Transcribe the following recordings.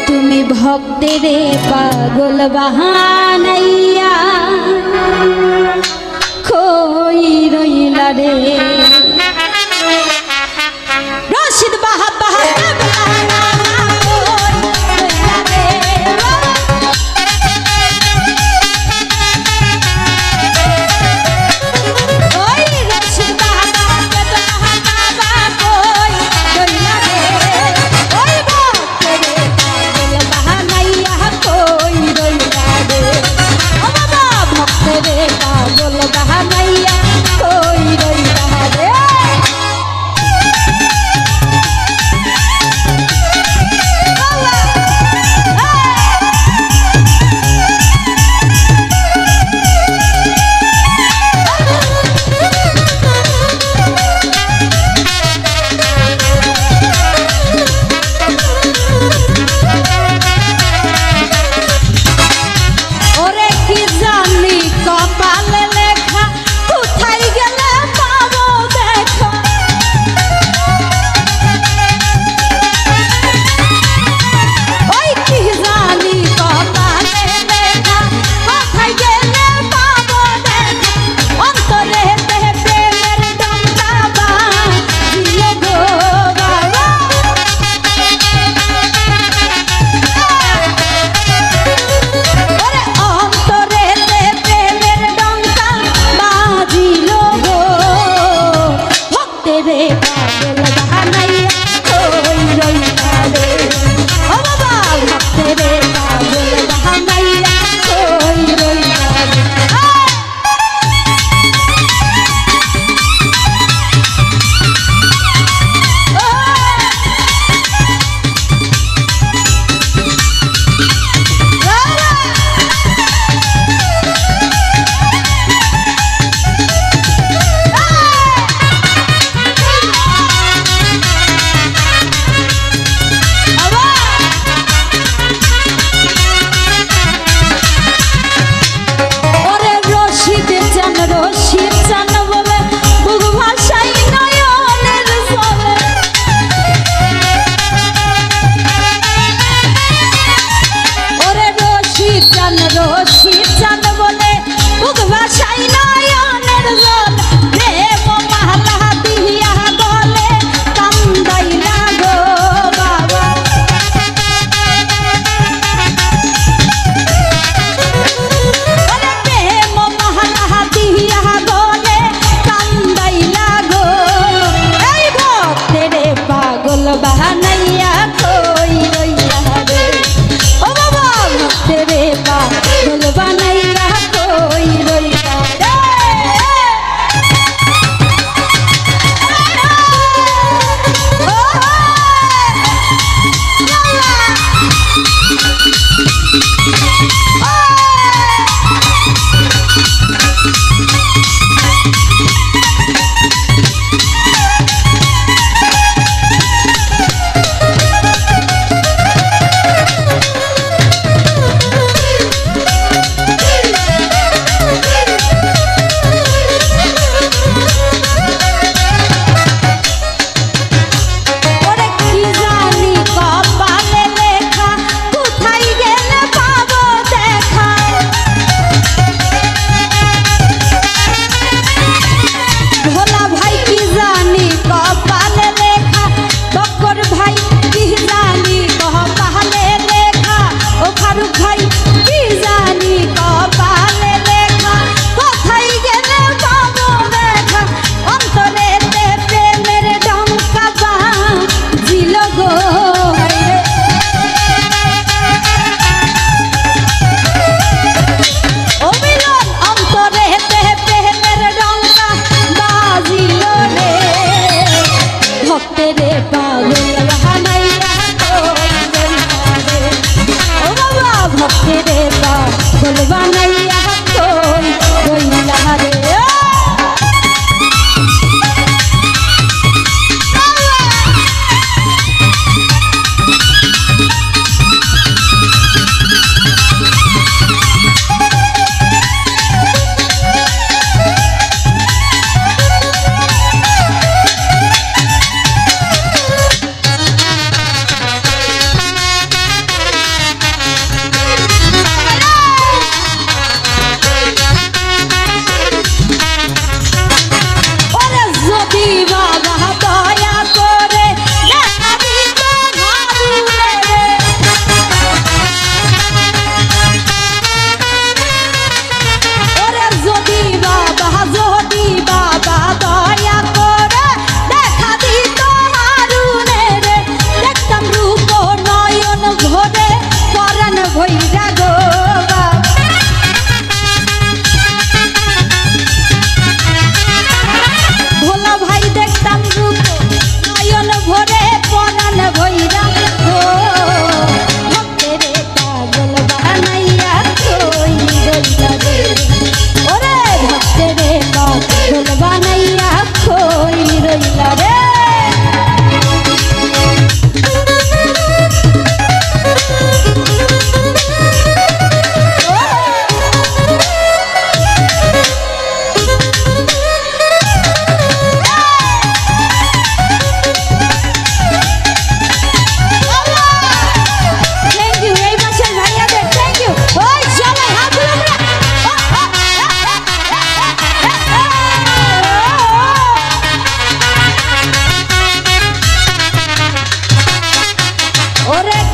তুমি ভক্তেরে পাগল বাহানাইয়া কই রইলা রে রশিদ বাহাব বাহাব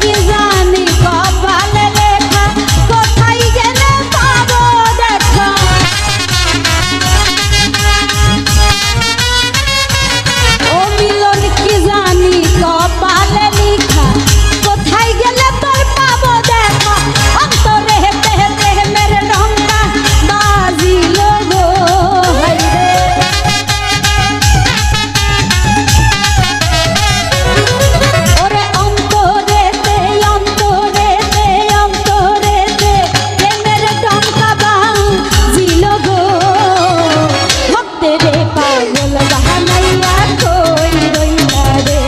কি জানি কপালে লেখা কোথায় গেলে পাবো দেখা ও মিলন কি জানি কপালে লেখা কোথায় গেলে তোর পাবো দেখা অন্তরে হেতে হেতে মেরে রঙটা বাজিল গো হায়রে ওরে অন্তরেতে অন্তরেতে অন্তরেতে প্রেমের ডঙ্কা বাজিল গো ভক্তেরে পাগল বাহানাইয়া কই রইলা রে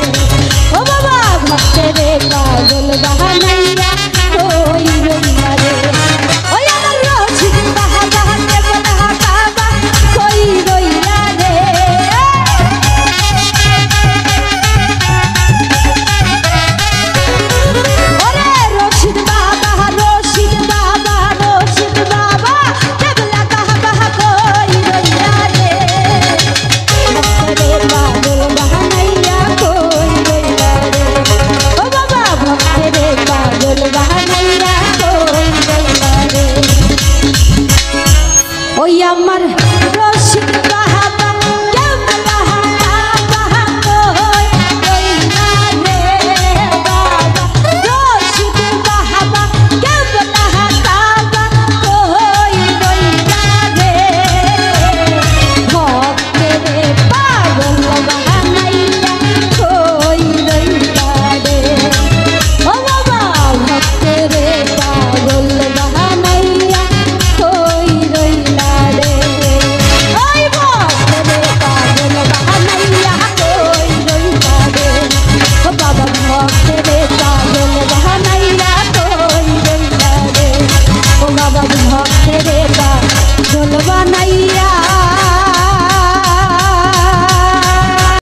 ও বাবা ভক্তেরে পাগল বাহানাইয়া কই রইলা রে ওই আমার রশিদ বাহা বাহা কেবল হাঁটাবা কই রইলা রে ওরে রশিদ বাবা রশিদ বাবা রশিদ বাবা কেবলা বাহা বাহা কই রইলা রে ভক্তেরে পাগল বাহানাইয়া কই রইলা রে ও বাবা ভক্তেরে পাগল বাহানাইয়া কই রইলা রে ওই আমার